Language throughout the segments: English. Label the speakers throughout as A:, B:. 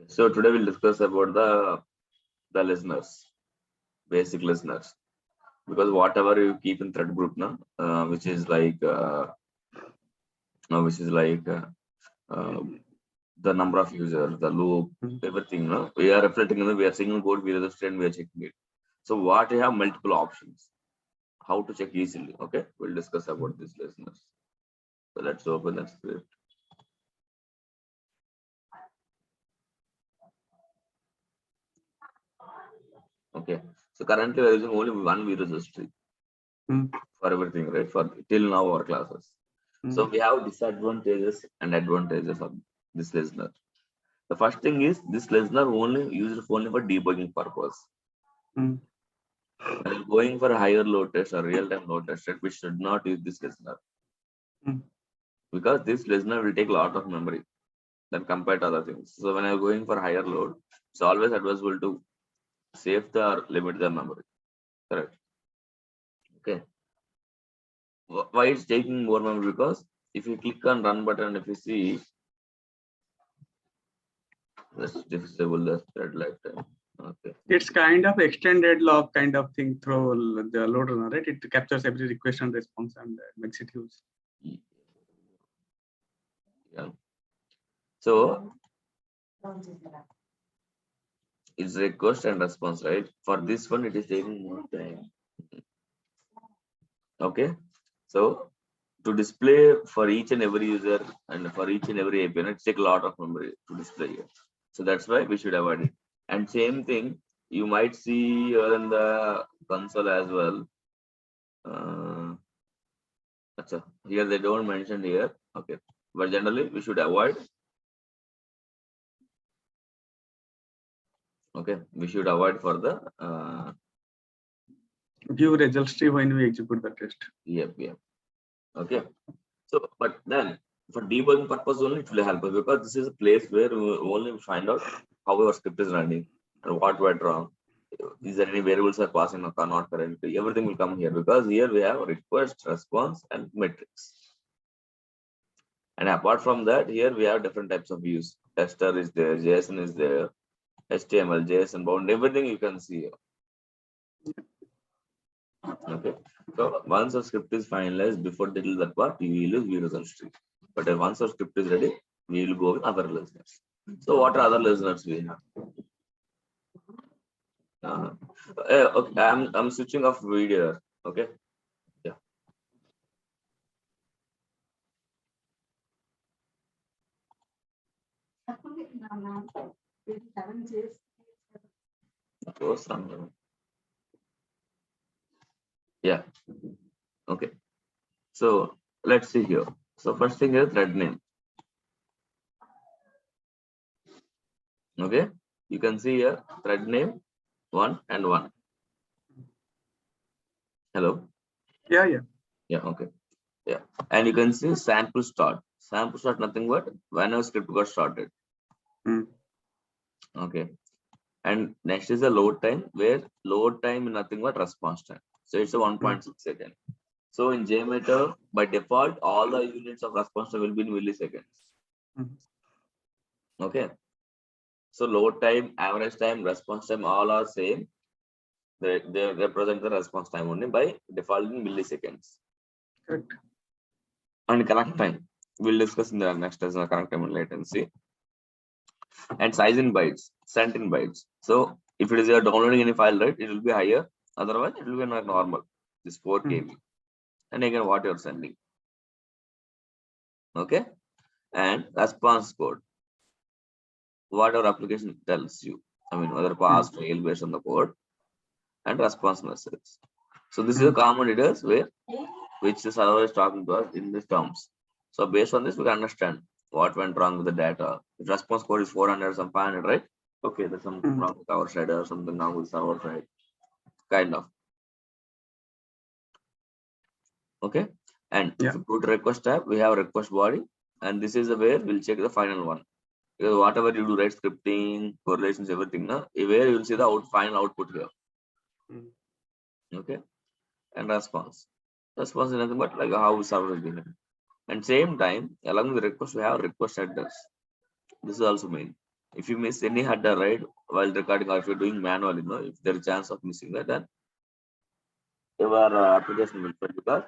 A: So today we'll discuss about the listeners, basic listeners, because whatever you keep in thread group now, which is like uh, the number of users, the loop, everything. No, we are reflecting. We are single code, we register and we are checking it. So what you have multiple options, how to check easily. Okay, we'll discuss about this listeners. So let's open that script. Okay, so currently we are using only one virus history for everything, right? For till now our classes. So we have disadvantages and advantages of this listener. The first thing is this listener only used only for debugging purpose. When you're going for a higher load test or real-time load test, we should not use this listener because this listener will take a lot of memory than compared to other things. So when you're going for higher load, it's always advisable to save the or limit the memory. Correct. Okay. Why it's taking more memory? Because if you click on run button, if you see, let's disable the thread lifetime. Okay.
B: It's kind of extended log kind of thing through the load runner, right? It captures every request and response and makes it use.
A: Yeah. So it's request and response, right? For this one, it is taking more time. Okay. So to display for each and every user and for each and every API, it takes a lot of memory to display here. So that's why we should avoid it. And same thing, you might see here in the console as well. Here they don't mention here. Okay. But generally we should avoid. Okay. We should avoid for the
B: view result tree when we execute the test.
A: Yep. Okay. So, but then for debugging purpose only, it will help us because this is a place where we only find out how our script is running and what went wrong. Is there any variables are passing or not correctly? Everything will come here because here we have request, response, and metrics. And apart from that, here we have different types of views. Tester is there, JSON is there, HTML, JSON bound, everything you can see here. Okay. So once a script is finalized, before till that part, we will use view result tree. But once our script is ready, we will go with other listeners. So what are other listeners we have? Okay, I'm switching off video. Okay. Yeah. Yeah. Okay. So let's see here. So first thing is thread name. Okay. You can see here thread name 1 and 1. Hello.
B: Yeah.
A: Yeah. Okay. Yeah. And you can see sample start. Sample start nothing but when our script got started. Okay. And next is the load time, where load time nothing but response time. So it's a 1.6 second. So in JMeter, by default, all the units of response time will be in milliseconds. Okay. So load time, average time, response time, all are same. They represent the response time only by default in milliseconds.
B: Correct.
A: And connect time, we'll discuss in the next as a connect time and latency. And size in bytes, sent in bytes. So if it is you're downloading any file, right, it will be higher. Otherwise, it will be not normal. This 4 KB. And again, what you're sending. Okay. And response code. What our application tells you. I mean, whether pass, fail based on the code and response message. So this is a common details where which the server is talking to us in these terms. So based on this, we can understand what went wrong with the data. If response code is 400, some 500, right? Okay, there's something wrong with our side or something wrong with server side. Kind of. Okay. And if you put request tab, we have request body, and this is where we'll check the final one. Because whatever you do, right, scripting, correlations, everything, now where you will see the final output here. Okay. And response. Response is nothing but like how server is behaving. And same time, along with the request, we have request address. This is also main. If you miss any header, right, while recording, or if you're doing manually, if there's a chance of missing that, then your application will fail because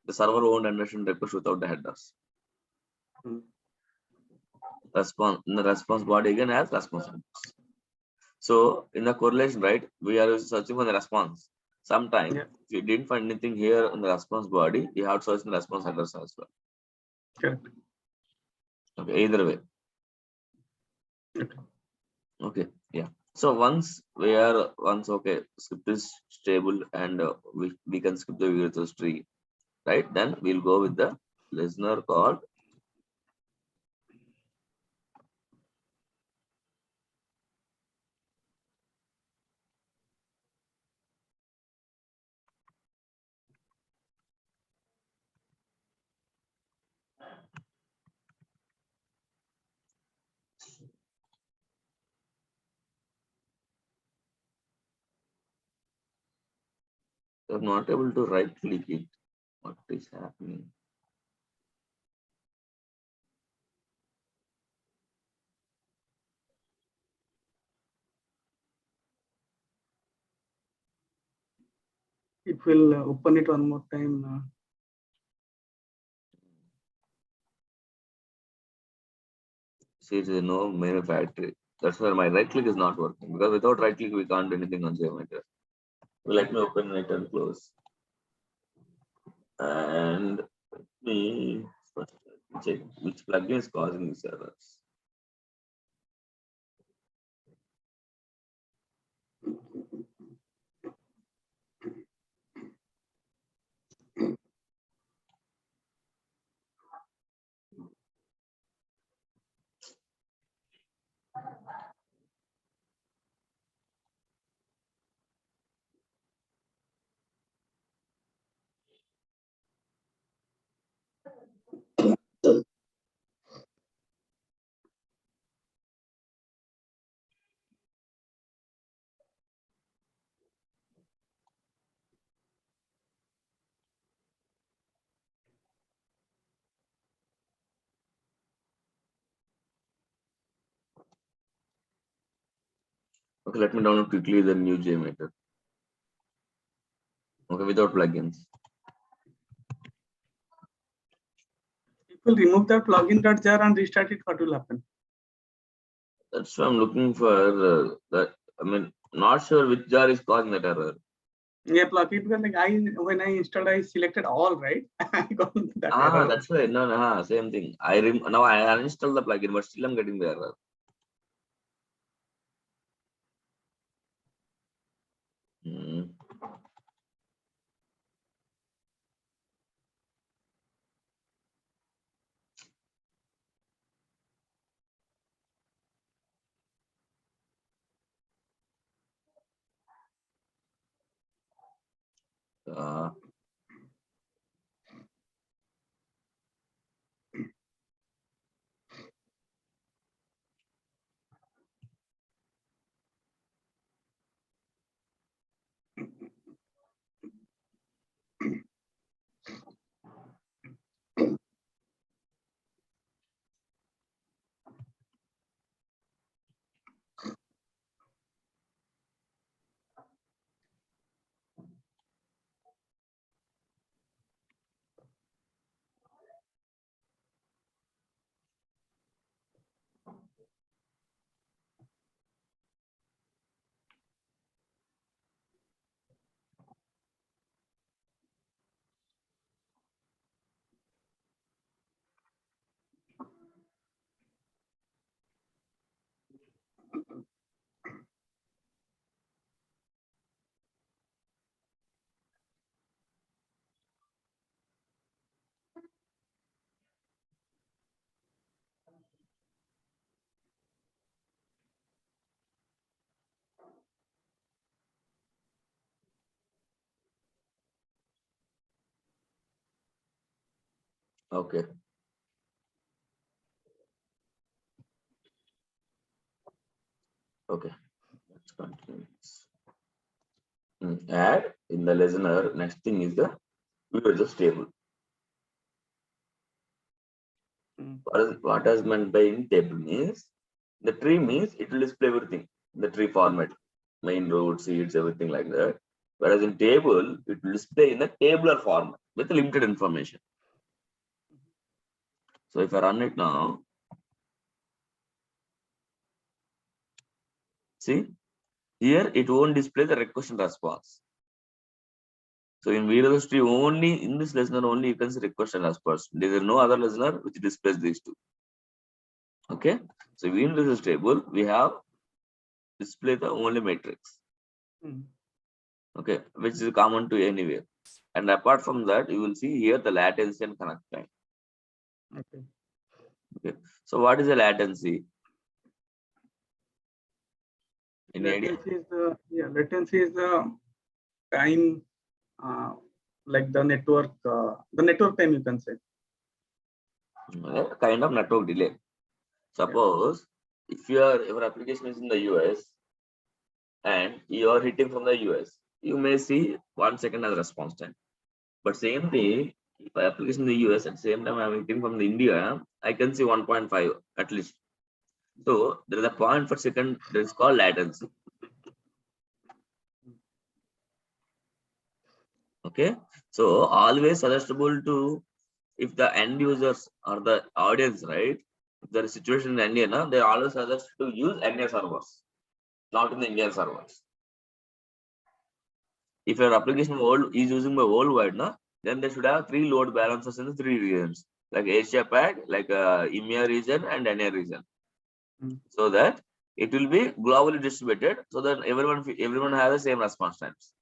A: the server won't understand request without the headers. The response body again has response headers. So in the correlation, right, we are searching for the response. Sometimes if you didn't find anything here in the response body, you have to search in the response headers as well.
B: Correct.
A: Okay, either way. Okay, yeah. So once okay, script is stable and we can skip the virtual tree, right? Then we'll go with the listener called I'm not able to right click it. What is happening?
B: It will open it one more time.
A: See, there is no manufacturer. That's why my right click is not working, because without right click we can't do anything on JMeter. Let me open it and close. And let me first check which plugin is causing these errors. Okay, let me download quickly the new JMeter. Okay, without plugins.
B: It will remove that plugin.jar and restart it. What will happen?
A: That's why I'm looking for that. I mean, not sure which jar is causing that error.
B: Yeah, plugin because like when I installed, I selected all, right? I got that error.
A: That's right. No, same thing. Now I uninstalled the plugin, but still I'm getting the error. Hmm. Uh, okay. Okay. Let's continue. Add in the listener. Next thing is the viewer just table. What is meant by in table means The tree means it will display everything, the tree format, main root, seeds, everything like that. Whereas in table, it will display in a tabular format with limited information. So if I run it now, see, here it won't display the request and response. So in VLOS tree only, in this listener only you can see request and response. There is no other listener which displays these two. Okay. So in this table, we have display the only matrix. Okay, which is common to anywhere. And apart from that, you will see here the latency and connect time. Okay. So what is the latency?
B: Latency is the time, like the network time, you can say.
A: Kind of network delay. Suppose if your application is in the US and you are hitting from the US, you may see 1 second as response time. But same thing, if I application in the US at the same time I'm hitting from the India, I can see 1.5 at least. So there is a point per second that is called latency. Okay, so always suggestible to, if the end users or the audience, right? If there is situation in India, they always suggest to use NA servers, not in the Indian servers. If your application world is using by worldwide, then they should have 3 load balancers in the 3 regions, like Asia Pac, like EMEA region and NA region, so that it will be globally distributed, so that everyone has the same response times.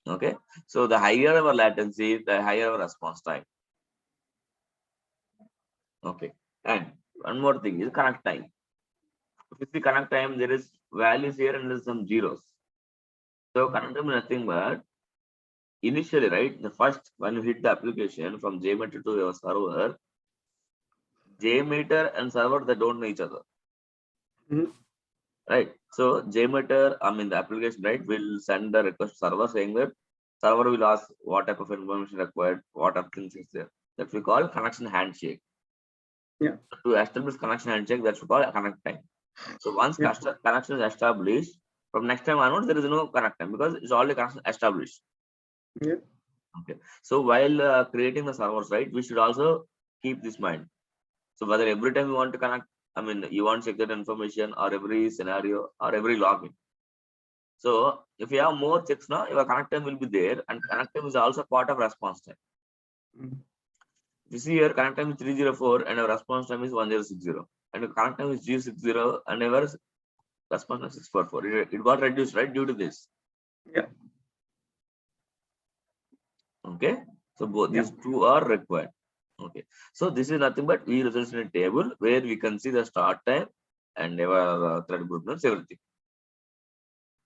A: Okay, so the higher our latency, the higher our response time. Okay, and one more thing is connect time. If you see connect time, there is values here and there's some zeros. So connect time is nothing but initially, right? The first, when you hit the application from JMeter to your server, JMeter and server, they don't know each other. Right? So JMeter, I mean the application, right, will send the request server saying that server will ask what type of information required, what are things is there. That we call connection handshake.
B: Yeah.
A: To establish connection handshake, that's we call a connect time. So once connection is established, from next time onwards, there is no connect time because it's already connection established.
B: Yeah.
A: Okay. So while creating the servers, right, we should also keep this mind. So whether every time you want to connect, I mean, you want to check that information or every scenario or every login. So if you have more checks now, your connect time will be there, and connect time is also part of response time. You see here, connect time is 304 and our response time is 1060, and your connect time is 060 and our response time is 644. It got reduced, right, due to this.
B: Yeah.
A: Okay. So both these two are required. Okay. So this is nothing but we results in a table where we can see the start time and our thread group names, everything.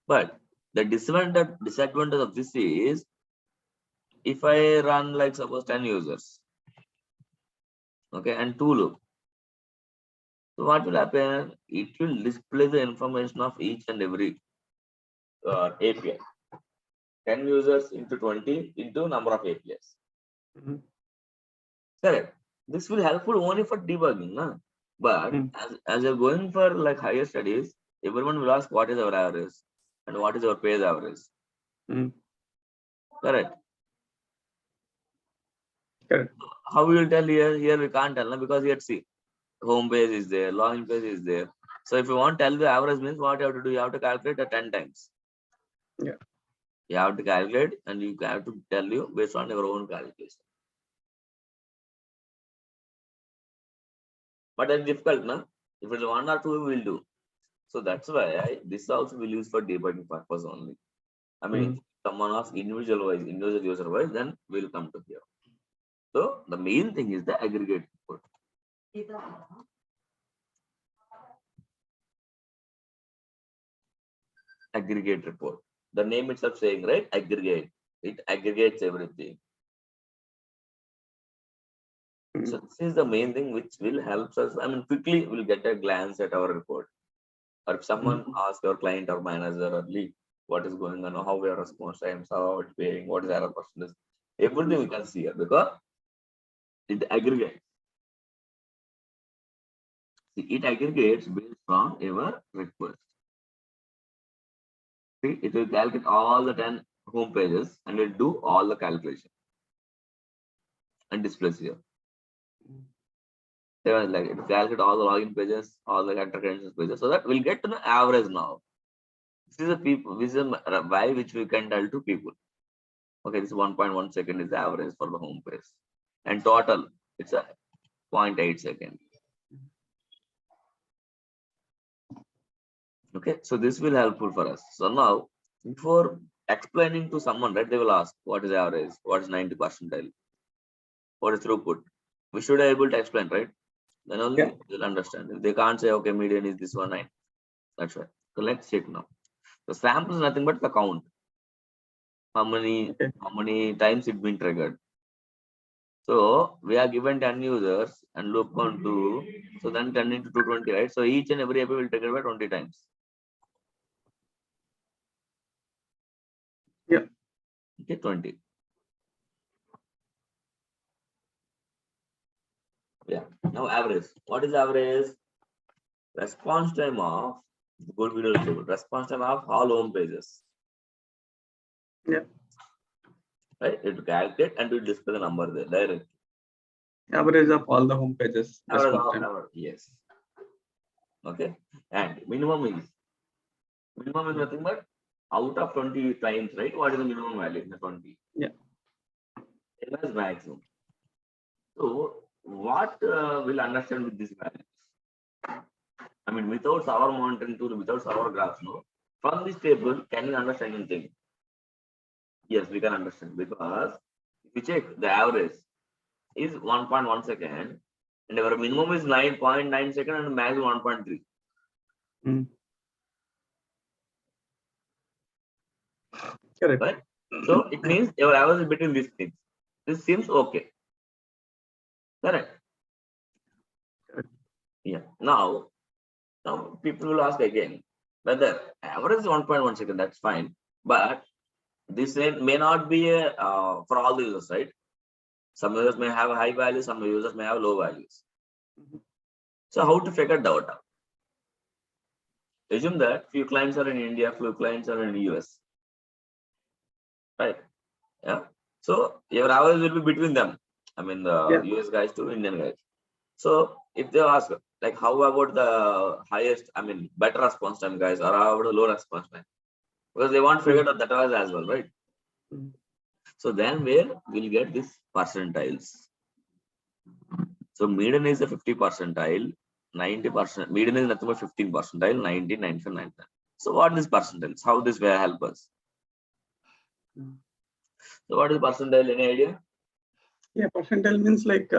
A: But the disadvantage of this is, if I run like suppose 10 users, okay, and 2 loop. So what will happen? It will display the information of each and every API. 10 users into 20 into number of APIs. Correct. This will helpful only for debugging, na? But as you're going for like higher studies, everyone will ask what is our average and what is our page average. Correct.
B: Correct.
A: How we will tell here? Here we can't tell, na? Because here see, home page is there, login page is there. So if you want to tell the average, means what you have to do? You have to calculate it 10 times.
B: Yeah.
A: You have to calculate and you have to tell you based on your own calculation. But it's difficult, na? If it's 1 or 2, we will do. So that's why this also will use for debugging purpose only. I mean, someone asks individual user wise, then we'll come to here. So the main thing is the aggregate report. Aggregate report. The name itself saying, right? Aggregate. It aggregates everything. So this is the main thing which will help us. I mean, quickly we'll get a glance at our report. Or if someone asks your client or manager or lead what is going on, how we are response times, how it's paying, what is error percentage, everything we can see here because it aggregates. See, it aggregates based on your request. See, it will calculate all the 10 home pages and it do all the calculation and displays here. They were like it will calculate all the login pages, all the character credentials pages, so that we'll get to the average now. This is a people, this is a value which we can tell to people. Okay, this 1.1 second is the average for the home page, and total it's a 0.8 second. Okay, so this will helpful for us. So now, before explaining to someone, right, they will ask what is average, what is 90 percentile, what is throughput. We should be able to explain, right? Then only they'll understand. If they can't say, okay, median is this one 9. That's right. So let's check now. The sample is nothing but the count. How many times it been triggered. So we are given 10 users and loop on 2. So then 10 into 220, right? So each and every API will trigger by 20 times.
B: Yeah.
A: Okay, 20. Yeah. Now average. What is average? Response time of good video table. Response time of all home pages.
B: Yeah.
A: Right? It will calculate and will display the number there directly.
B: Average of all the home pages.
A: Yes. Okay. And minimum is nothing but out of 20 times, right? What is the minimum value in the 20?
B: Yeah.
A: It has maximum. So what will understand with this value? I mean, without our monitoring tool, without our graphs, no. From this table, can you understand anything? Yes, we can understand because if you check the average is 1.1 second and our minimum is 9.9 second and maximum 1.3.
B: Correct.
A: Right? So it means your average is between these things. This seems okay. Correct?
B: Correct.
A: Yeah. Now people will ask again whether average is 1.1 second, that's fine. But this may not be for all the users, right? Some users may have high values, some users may have low values. So how to figure that out? Assume that few clients are in India, few clients are in US. Right? Yeah. So your average will be between them. I mean the US guys to Indian guys. So if they ask like how about the highest, I mean better response time guys, or how about the low response time? Because they want to figure out that as well, right? So then where we'll get this percentiles. So median is a 50 percentile, 90%. Median is nothing but 15 percentile, 90, 95, 99. So what is percentiles? How this will help us? So what is percentile? Any idea?
B: Yeah, percentile means like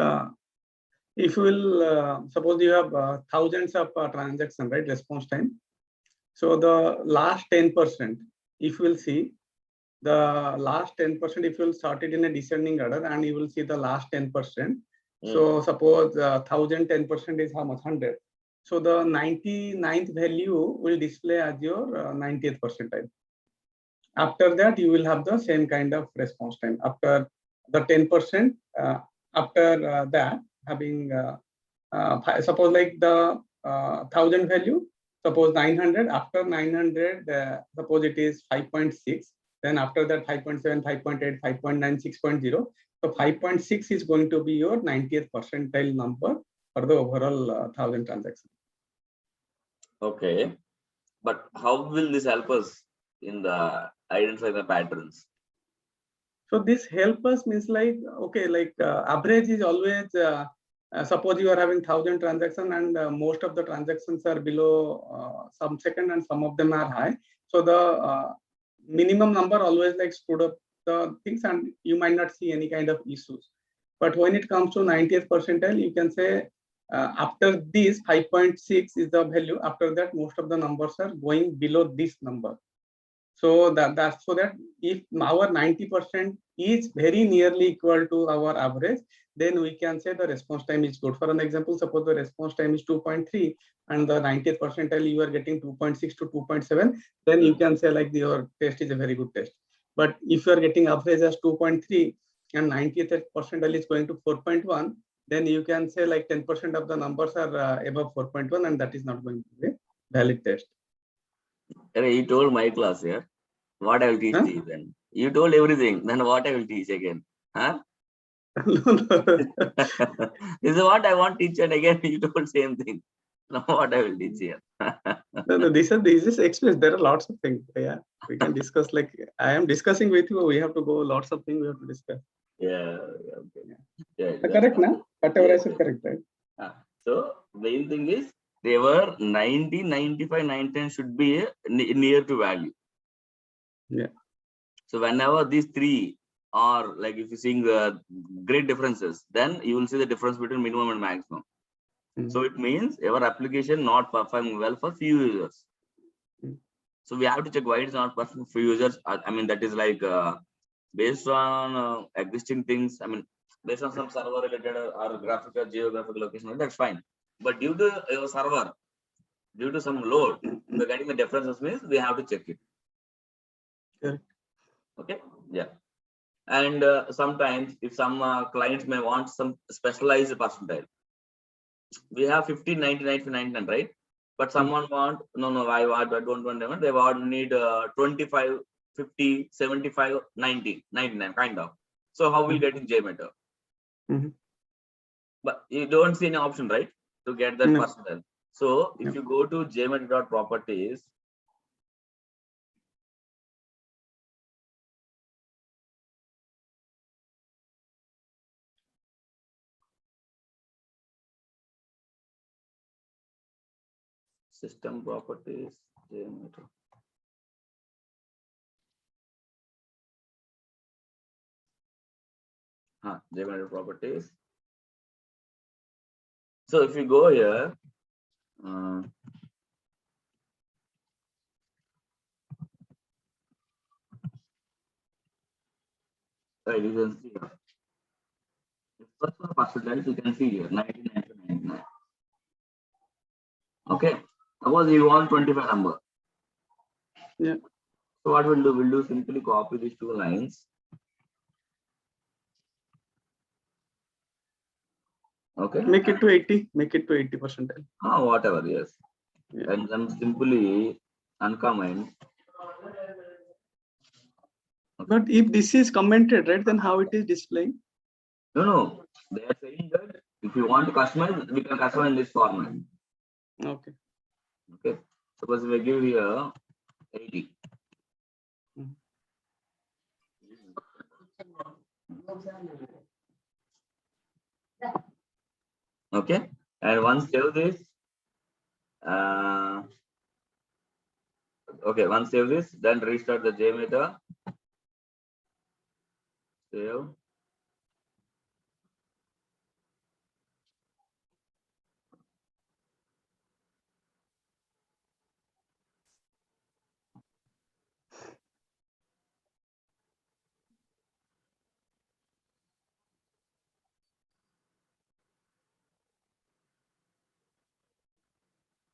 B: if you will suppose you have thousands of transactions, right? Response time. So the last 10%, if you will see the last 10%, if you will sort it in a descending order, and you will see the last 10%. So suppose 1000 10% is how much? 100. So the 99th value will display as your 90th percentile. After that, you will have the same kind of response time. After the 10%, after that, having suppose like the 1000 value, suppose 900. After 900, suppose it is 5.6. Then after that 5.7, 5.8, 5.9, 6.0. So 5.6 is going to be your 90th percentile number for the overall 1000 transactions.
A: Okay, but how will this help us in the identify the patterns?
B: So this help us means like, okay, like average is always suppose you are having 1000 transactions and most of the transactions are below some second and some of them are high. So the minimum number always like stood up the things and you might not see any kind of issues. But when it comes to 90th percentile, you can say after this 5.6 is the value. After that, most of the numbers are going below this number. So that's so that if our 90% is very nearly equal to our average, then we can say the response time is good. For an example, suppose the response time is 2.3 and the 90th percentile you are getting 2.6 to 2.7, then you can say like your test is a very good test. But if you are getting average as 2.3 and 90th percentile is going to 4.1, then you can say like 10% of the numbers are above 4.1, and that is not going to be a valid test.
A: You told my class here. What I will teach
B: Huh?
A: to you then? You told everything. Then what I will teach again? Huh? This is what I want to teach, and again you told same thing. Now what I will teach here?
B: No, this is experience. There are lots of things. Yeah, we can discuss. Like I am discussing with you, we have to go. Lots of things we have to discuss.
A: Yeah. Okay. Yeah.
B: Correct, na? Whatever I
A: Yes,
B: said,
A: yes.
B: correct, right?
A: So main thing is they were 90, 95, 99 should be near to value.
B: Yeah.
A: So whenever these three are like, if you seeing the great differences, then you will see the difference between minimum and maximum. So it means our application not performing well for few users. So we have to check why it's not performing for users. I mean, that is like based on existing things. I mean, based on some server related or graphical, geographical location, that's fine. But due to your server, due to some load, we're getting the differences, means we have to check it.
B: Correct.
A: Okay. Yeah. And sometimes if some clients may want some specialized percentile, we have 15, 90, 99, right? But someone want, no, I don't want them. They want need 25, 50, 75, 90, 99 kind of. So how we get in JMeter? But you don't see any option, right, to get that percentile. So if you go to JMeter.properties, system properties, JMeter. JMeter properties. So if you go here, right, you can see here. First one percentage, you can see here 99 to 99. Okay, suppose you want 25 number.
B: Yeah.
A: So what we'll do? We'll do simply copy these two lines. Okay.
B: Make it to 80. Make it to 80%.
A: Whatever, yes.
B: Yeah.
A: And then simply uncomment.
B: Okay. But if this is commented, right, then how it is displaying?
A: No. They are saying that if you want to customize, we can customize in this format.
B: Okay.
A: Okay. Suppose we give here 80. Okay. And once save this, okay, once save this, then restart the JMeter. Save.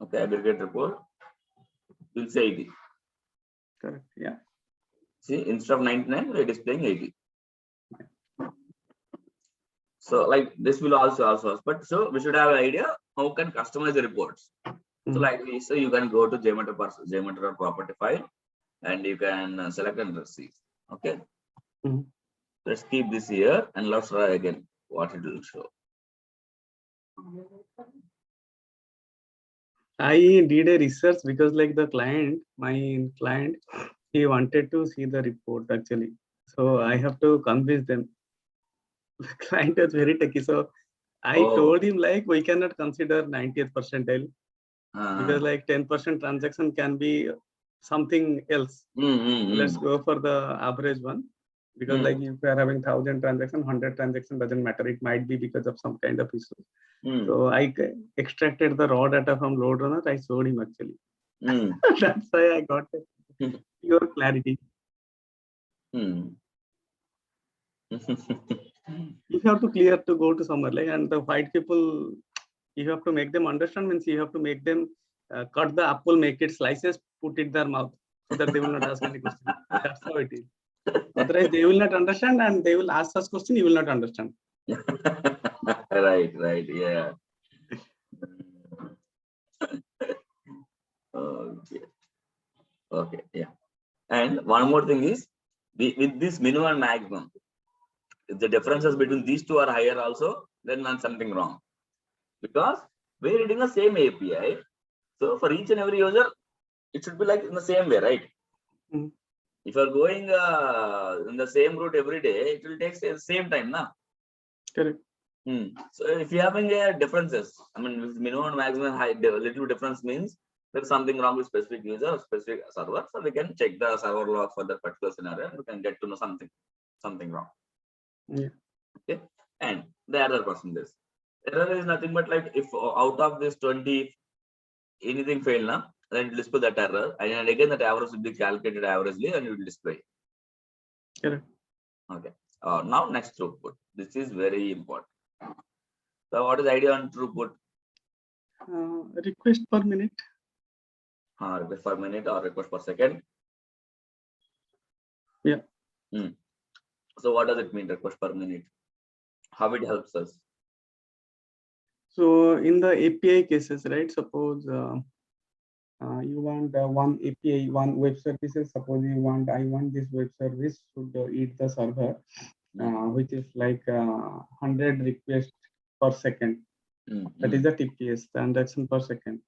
A: Okay, aggregate report. We'll say 80.
B: Correct. Yeah.
A: See, instead of 99, we're displaying 80. So like this will also, but so we should have an idea how can customize the reports. So like this, so you can go to JMeter property file and you can select and receive. Okay. Let's keep this here and let's try again what it will show.
B: I did a research because like my client, he wanted to see the report actually. So I have to convince them. The client is very techy. So I told him like we cannot consider 90th percentile because like 10% transaction can be something else. Let's go for the average one. Because like if we are having 1,000 transactions, 100 transactions doesn't matter. It might be because of some kind of issue. So I extracted the raw data from LoadRunner. I showed him actually. That's why I got pure clarity. If you have to clear to go to somewhere like, and the white people, you have to make them understand, means you have to make them cut the apple, make it slices, put it in their mouth so that they will not ask any question. That's how it is. Otherwise, they will not understand and they will ask us question, you will not understand.
A: Right, yeah. Okay, yeah. And one more thing is, with this minimum and maximum, if the differences between these two are higher also, then something wrong. Because we're reading the same API. So for each and every user, it should be like in the same way, right?
B: Mm.
A: If you're going in the same route every day, it will take the same time, na?
B: Correct.
A: So if you're having differences, I mean, with minimum and maximum high, little difference means there's something wrong with specific user or specific server. So we can check the server log for that particular scenario and we can get to know something wrong.
B: Yeah.
A: Okay. And the error percentage. Error is nothing but like if out of this 20, anything failed, na, then it will display that error. And again, that average will be calculated averagely and it will display.
B: Correct.
A: Okay. Now next throughput. This is very important. So what is the idea on throughput?
B: Request per minute.
A: Request per minute or request per second?
B: Yeah.
A: So what does it mean, request per minute? How it helps us?
B: So in the API cases, right? Suppose you want one API, one web services. Suppose I want this web service should eat the server, which is like 100 requests per second. That is the TPS, transaction per second.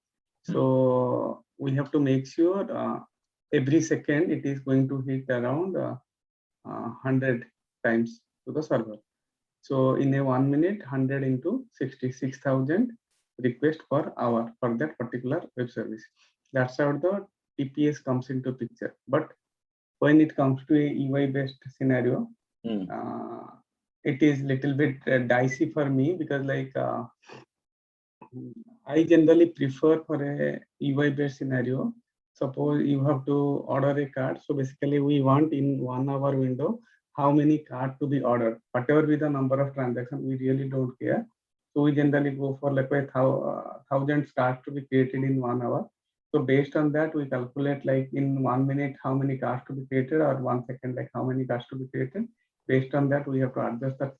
B: So we have to make sure every second it is going to hit around 100 times to the server. So in a 1 minute, 100 into 66,000 requests per hour for that particular web service. That's how the TPS comes into picture. But when it comes to a UI-based scenario, it is little bit dicey for me because like I generally prefer for a UI-based scenario. Suppose you have to order a card. So basically we want in 1 hour window, how many cards to be ordered, whatever be the number of transactions, we really don't care. So we generally go for like 1,000 cards to be created in 1 hour. So based on that, we calculate like in 1 minute, how many cards to be created, or 1 second, like how many cards to be created. Based on that, we have to adjust the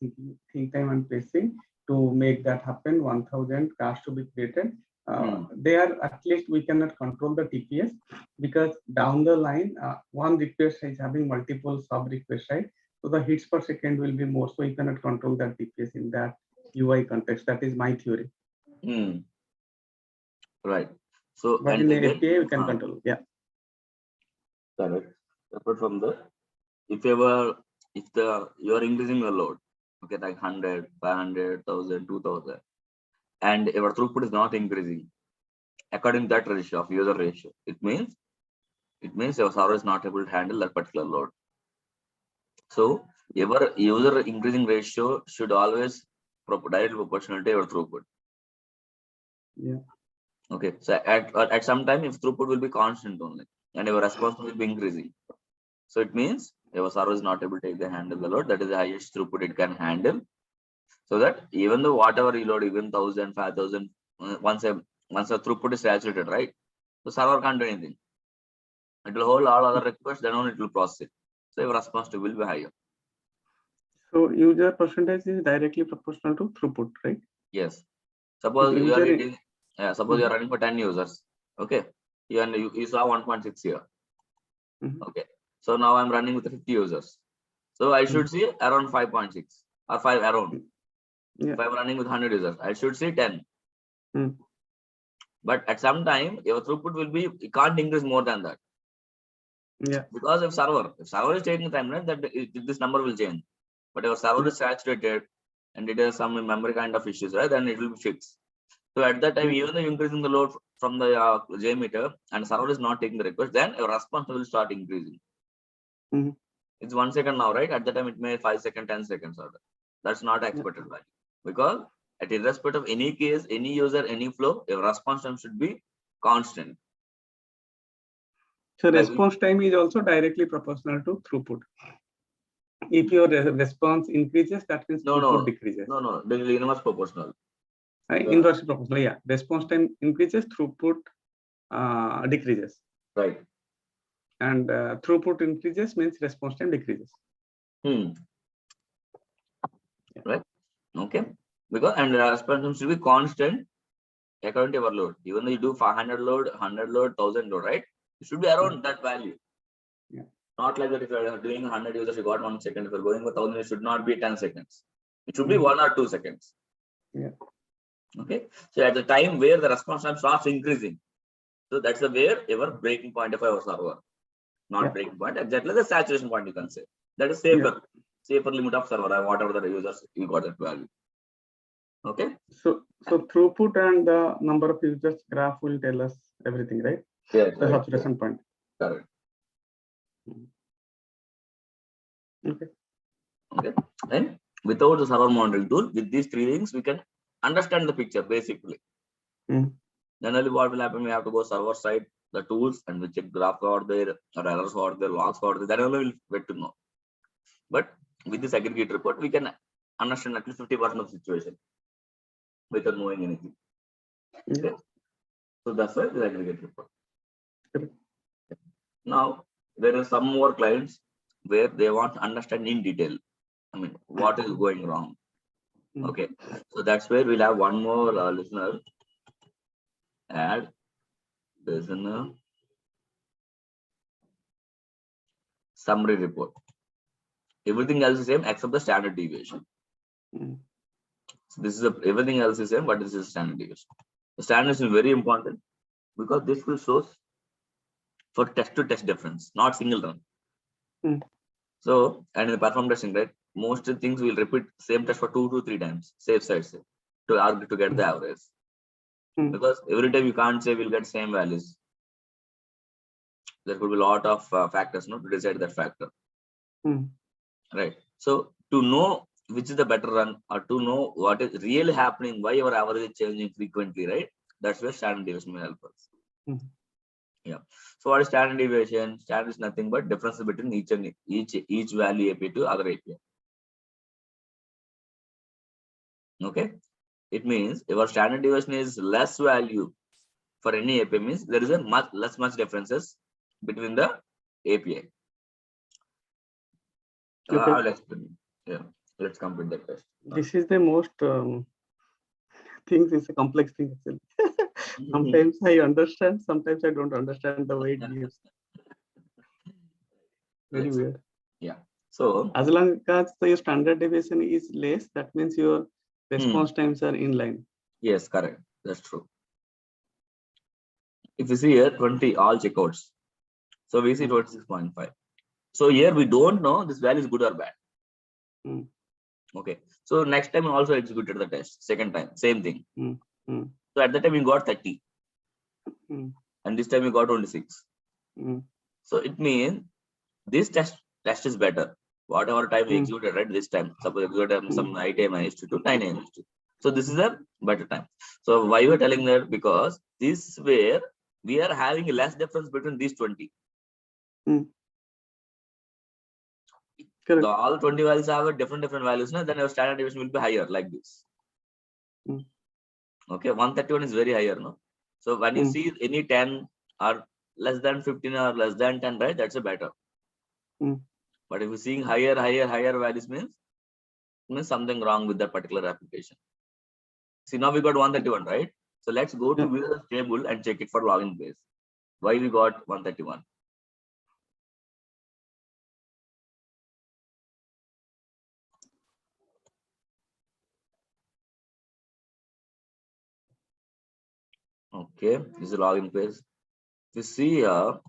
B: think time and pacing to make that happen. 1,000 cards to be created. There at least we cannot control the TPS because down the line, one request is having multiple sub requests, right? So the hits per second will be more. So you cannot control that TPS in that UI context. That is my theory.
A: Right. So
B: but in the API we can control. Yeah.
A: Correct. Apart from the, if you are increasing the load, okay, like 100, 500, 1,000, 2,000, and your throughput is not increasing according to that ratio of user ratio, it means your server is not able to handle that particular load. So your user increasing ratio should always directly proportional to your throughput.
B: Yeah.
A: Okay. So at some time, if throughput will be constant only, and your response will be increasing. So it means your server is not able to handle the load. That is the highest throughput it can handle. So that even though whatever you load, even 1,000, 5,000, once the throughput is saturated, right? The server can't do anything. It will hold all other requests, then only it will process it. So your response will be higher.
B: So user percentage is directly proportional to throughput, right?
A: Yes. Suppose you are getting, suppose you are running for 10 users. Okay. You saw 1.6 here. Okay. So now I'm running with 50 users. So I should see around 5.6 or 5 around.
B: Yeah.
A: If I'm running with 100 users, I should see 10. But at some time, your throughput will be, it can't increase more than that.
B: Yeah.
A: Because if server is taking time, right, that this number will change. But if server is saturated and it has some memory kind of issues, right, then it will be fixed. So at that time, even though you're increasing the load from the JMeter and server is not taking the request, then your response will start increasing. It's 1 second now, right? At that time, it may 5 seconds, 10 seconds order. That's not expected value. Because at irrespective of any case, any user, any flow, your response time should be constant.
B: So response time is also directly proportional to throughput. If your response increases, that means throughput decreases.
A: No, this is inverse proportional.
B: Inverse proportional, yeah. Response time increases, throughput decreases.
A: Right.
B: And throughput increases means response time decreases.
A: Right. Okay. because and the response time should be constant according to your load. Even though you do 500 load, 100 load, 1000 load, right? It should be around that value.
B: Yeah.
A: Not like that if you are doing 100 users, you got 1 second. If you're going for 1000, it should not be 10 seconds. It should be 1 or 2 seconds.
B: Yeah.
A: Okay. So at the time where the response time starts increasing, so that's the where your breaking point of our server, not breaking point, exactly the saturation point you can say. That is safer, safer limit of server, or whatever the users you got that value. Okay.
B: So throughput and the number of users graph will tell us everything, right?
A: Yeah.
B: The saturation point.
A: Correct.
B: Okay.
A: Okay. And without the server monitoring tool, with these three things, we can understand the picture basically. Generally, what will happen? We have to go server side, the tools, and we check graph out there, or errors out there, logs out there. That only will get to know. But with this aggregate report, we can understand at least 50% of the situation without knowing anything. Okay. So that's why the aggregate report. Now there are some more clients where they want to understand in detail. I mean, what is going wrong? Okay, so that's where we'll have one more listener. Add listener summary report. Everything else is same except the standard deviation. So this is everything else is same, but this is standard deviation. The standard is very important because this will show for test to test difference, not single run. So, and in the perform testing, right, most things will repeat same test for 2 to 3 times, safe side say, to argue to get the average. Because every time you can't say we'll get same values. There could be a lot of factors, no, to decide that factor. Right. So to know which is the better run, or to know what is really happening, why your average is changing frequently, right? That's where standard deviation will help us. Yeah. So what is standard deviation? Standard is nothing but difference between each value API to other API. Okay. It means if our standard deviation is less value for any API, means there is a much differences between the API.
B: Okay.
A: I'll explain. Yeah. Let's complete the test.
B: This is the most things is a complex thing actually. Sometimes I understand, sometimes I don't understand the way it gives. Very weird.
A: Yeah. So
B: as long as your standard deviation is less, that means your response times are in line.
A: Yes, correct. That's true. If you see here 20 all checkouts, so we see 26.5. So here we don't know this value is good or bad. Okay. So next time we also executed the test. Second time, same thing. So at that time we got 30. And this time we got 26. So it means this test is better. Whatever time we executed, right? This time, suppose executed some 8 AM I used to do 9 AM used to. So this is a better time. So why we're telling that? Because this where we are having less difference between these 20. So all 20 values have a different values, now then our standard deviation will be higher like this. Okay, 131 is very higher, no? So when you see any 10 or less than 15 or less than 10, right? That's a better. But if you're seeing higher values, means something wrong with that particular application. See, now we got 131, right? So let's go to view the table and check it for login base. Why we got 131? Okay, this is a login page. You see here.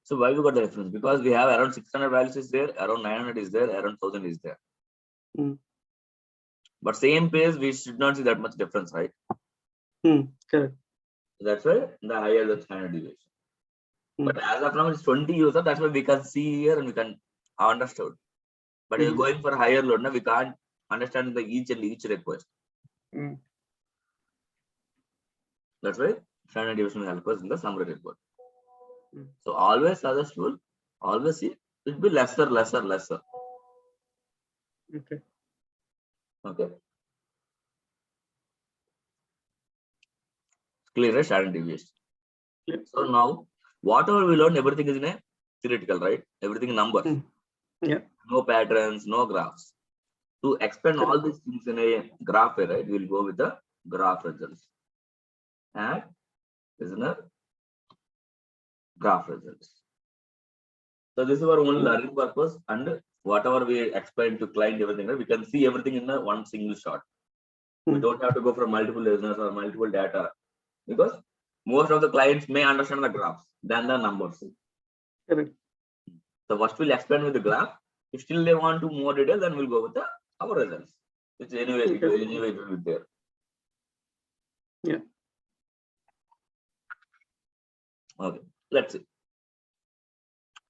A: So why we got the difference? Because we have around 600 values is there, around 900 is there, around 1000 is there. But same page, we should not see that much difference, right?
B: Correct.
A: So that's why the higher the standard deviation. But as of now, it's 20 users. That's why we can see here and we can understood. But if you're going for higher load, now we can't understand the each request. That's why standard deviation will help us in the summary report. So always suggestful, always see it will be lesser. Okay. Clear standard deviation. So now whatever we learn, everything is in a theoretical, right? Everything in numbers. no patterns, no graphs. To explain all these things in a graph, right? We'll go with the graph results. And listener, graph results. So this is our only learning purpose, and whatever we explain to client, everything, right? We can see everything in one single shot. We don't have to go for multiple listeners or multiple data, because most of the clients may understand the graphs than the numbers.
B: Correct.
A: So first we'll explain with the graph. If still they want to more detail, then we'll go with our results. Which anyway, it will be there.
B: Yeah.
A: Okay, let's see.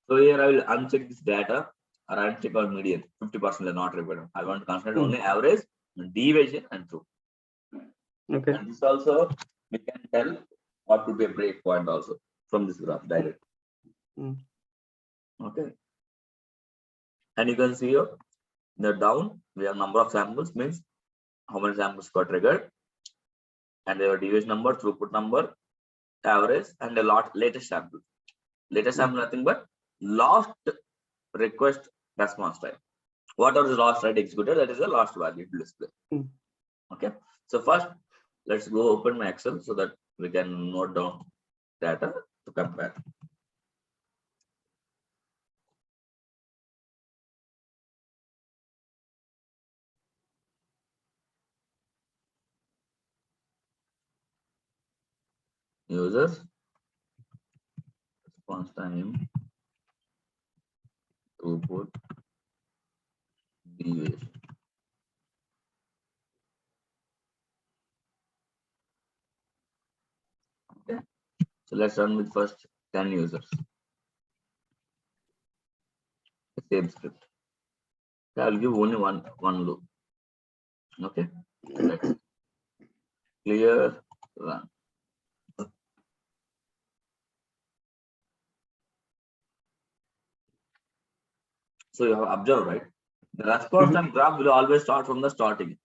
A: So here I will uncheck this data or uncheck our median. 50% are not required. I want to consider only average, deviation, and true.
B: Okay.
A: And this also we can tell what could be a break point also from this graph direct. Okay. And you can see here the down we have number of samples, means how many samples got triggered, and their deviation number, throughput number, average, and a lot latest sample. Latest sample nothing but last request response time. Whatever is last write executed, that is the last value to display. Okay. So first, let's go open my Excel so that we can note down data to compare. Users, response time, throughput, deviation. Okay. So let's run with first 10 users. The same script. I will give only one loop. Okay. Let's clear, run. So you have observed, right? The response time graph will always start from the starting,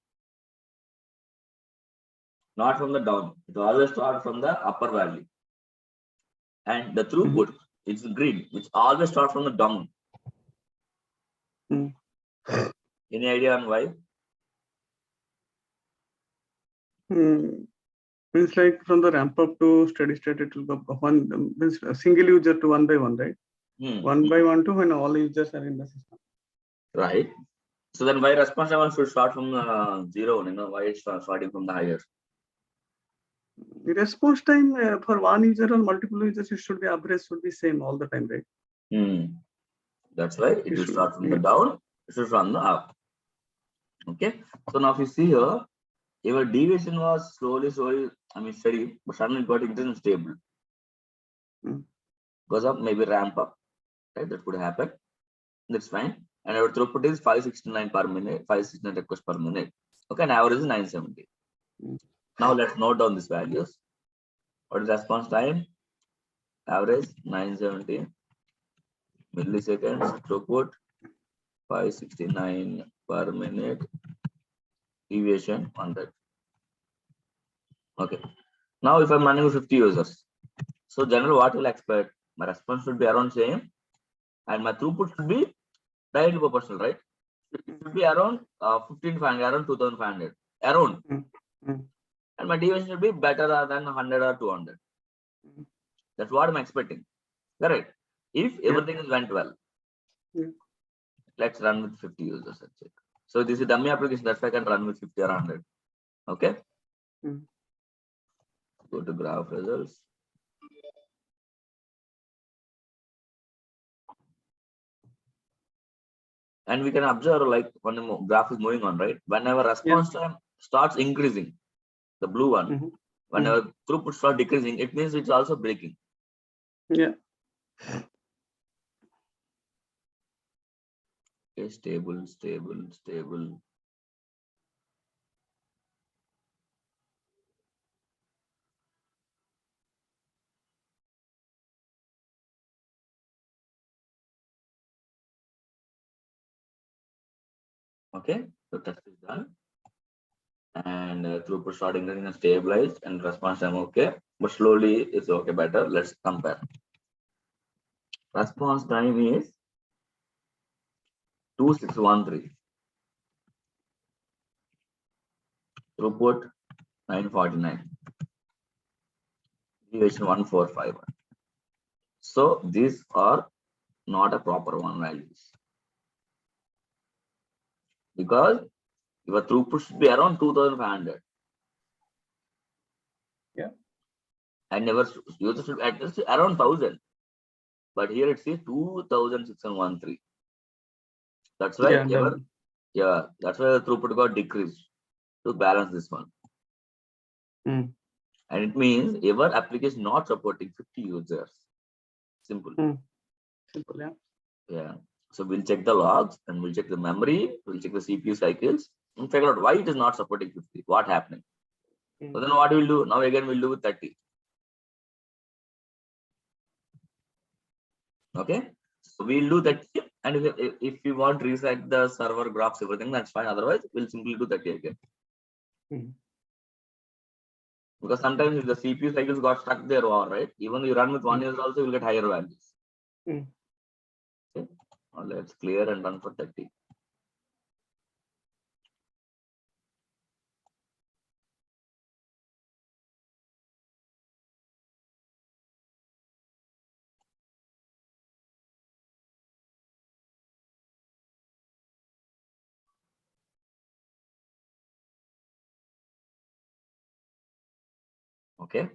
A: not from the down. It will always start from the upper value. And the throughput, it's green, which always start from the down. Any idea on why?
B: Means like from the ramp up to steady state, it will go one, means a single user to one by one, right? One by one to when all users are in the system.
A: Right. So then why response time should start from 0? Why it's starting from the higher?
B: The response time for one user or multiple users, it should be average, should be same all the time, right?
A: That's why it will start from the down, it should run the up. Okay. So now if you see here, your deviation was slowly, steady, but suddenly it got increased and stable. Because of maybe ramp up, right? That could happen. That's fine. And our throughput is 569 per minute, 569 requests per minute. Okay, and average is 970. Now let's note down these values. What is response time? Average 970 milliseconds. Throughput 569 per minute. Deviation 100. Okay. Now if I'm running with 50 users, so generally what will expect? My response should be around same, and my throughput should be directly proportional, right? It should be around 15,500, around 2,500, around. And my deviation should be better than 100 or 200. That's what I'm expecting. Correct. If everything went well, let's run with 50 users. That's it. So this is dummy application. That's why I can run with 50 or 100. Okay. Go to graph results. And we can observe like when the graph is moving on, right? Whenever response time starts increasing, the blue one, whenever throughput starts decreasing, it means it's also breaking.
B: Yeah.
A: Okay, stable. Okay, so test is done. And throughput starting getting stabilized and response time okay, but slowly it's okay, better. Let's compare. Response time is 2613. Throughput 949. Deviation 1451. So these are not a proper one values, because your throughput should be around 2500.
B: Yeah.
A: And our user should at least around 1000. But here it says 2613. That's why that's why the throughput got decreased to balance this one.
B: Mm.
A: And it means your application not supporting 50 users. Simple.
B: Simple, yeah.
A: Yeah. So we'll check the logs and we'll check the memory, we'll check the CPU cycles and figure out why it is not supporting 50. What happening? So then what we'll do? Now again we'll do with 30. Okay. So we'll do 30, and if you want to reset the server graphs, everything, that's fine. Otherwise, we'll simply do 30 again. Because sometimes if the CPU cycles got stuck there, all right, even you run with 1 user also, you'll get higher values. Okay. Now let's clear and run for 30. Okay,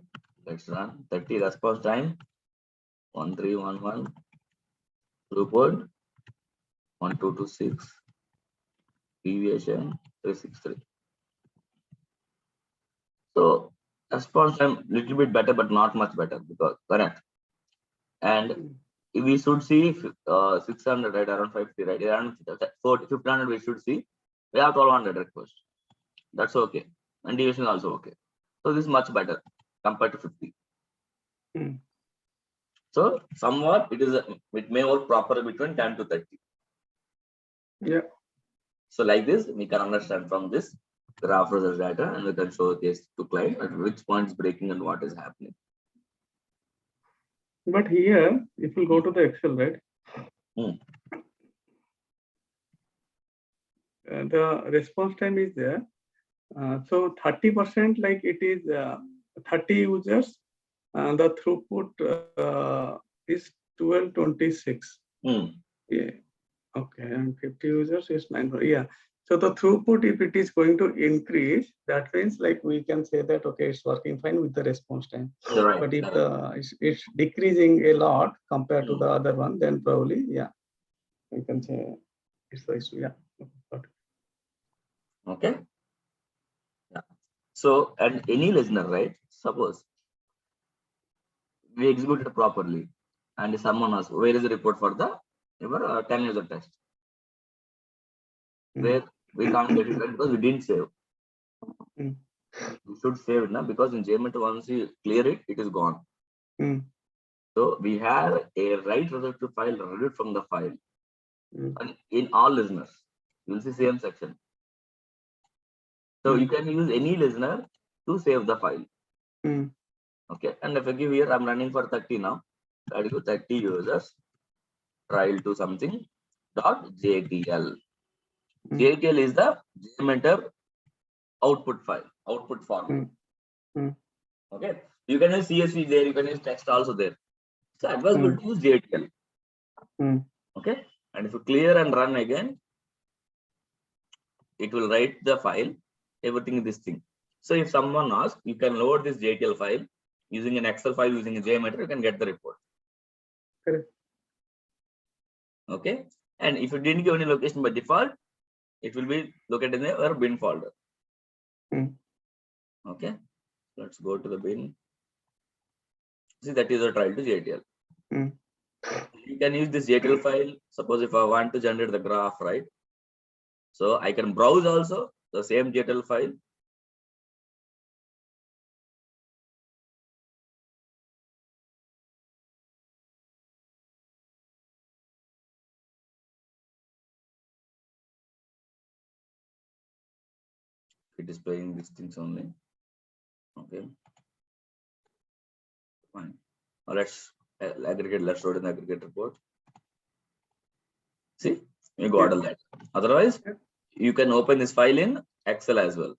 A: let's run 30. Response time 1311. Throughput 1226. Deviation 363. So response time little bit better, but not much better, because correct. And we should see 600, right, around 550, right, around 1500 we should see. We have 1200 requests. That's okay. And deviation is also okay. So this is much better compared to 50. So somewhat it may work properly between 10 to 30.
B: Yeah.
A: So like this, we can understand from this graph result data, and we can showcase to client at which point is breaking and what is happening.
B: But here, if we go to the Excel, right? The response time is there. So 30%, like it is 30 users, and the throughput is 1226. Yeah. Okay, and 50 users is 900. Yeah. So the throughput, if it is going to increase, that means like we can say that okay, it's working fine with the response time.
A: Right.
B: But if it's decreasing a lot compared to the other one, then probably we can say it's the issue. Yeah.
A: Okay. Yeah. So, and any listener, right? Suppose we executed properly, and someone asks, where is the report for the 10 user test? Where we can't get it right because we didn't save. We should save it now, because in JMeter once you clear it, it is gone. So we have a write result to file, read it from the file. And in all listeners, you will see same section. So you can use any listener to save the file. Okay, and if I give here, I'm running for 30 now. I go 30 users, trial to something .jtl. JTL is the JMeter output file, output format. Okay, you can use CSV there, you can use text also there. So advisable to use JTL. Okay, and if you clear and run again, it will write the file, everything in this thing. So if someone asks, you can load this JTL file using an Excel file, using a JMeter, you can get the report.
B: Correct.
A: Okay, and if you didn't give any location by default, it will be located in your bin folder. Okay, let's go to the bin. See, that is a trial to JTL. You can use this JTL file. Suppose if I want to generate the graph, right? So I can browse also the same JTL file. It is displaying these things only. Okay, fine. Now let's aggregate. Let's load an aggregate report. See, You got
B: Yeah.
A: all that. Otherwise,
B: Yeah.
A: you can open this file in Excel as well.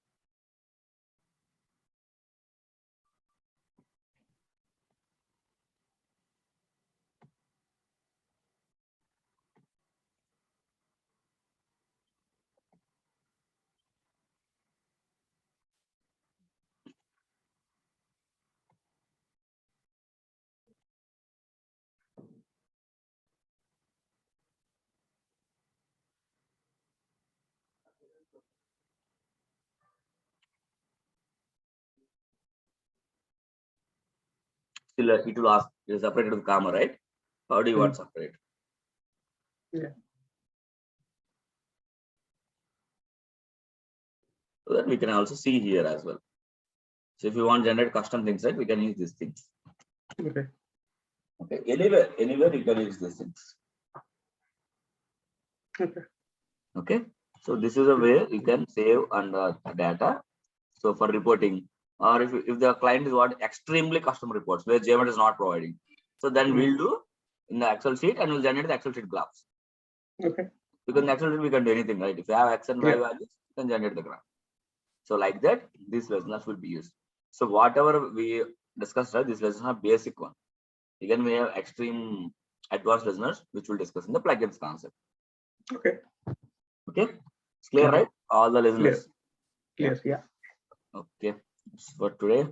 A: Still, it will ask, is separated with comma, right? How do you want separate?
B: Yeah.
A: So that we can also see here as well. So if you want to generate custom things, right, we can use these things.
B: Okay.
A: Okay, anywhere you can use these things.
B: Okay.
A: Okay, so this is a way you can save under data. So for reporting, or if the client is what extremely custom reports where JMeter is not providing, so then we'll do in the Excel sheet and we'll generate the Excel sheet graphs.
B: Okay.
A: Because in Excel sheet we can do anything, right? If you have X and Y
B: Yeah.
A: values, you can generate the graph. So like that, these lessons will be used. So whatever we discussed, right, these lessons are basic one. Again, we have extreme advanced listeners, which we'll discuss in the plugins concept.
B: Okay.
A: Okay, it's clear,
B: Okay.
A: right? All the listeners.
B: Clear. Yeah.
A: Okay, for today.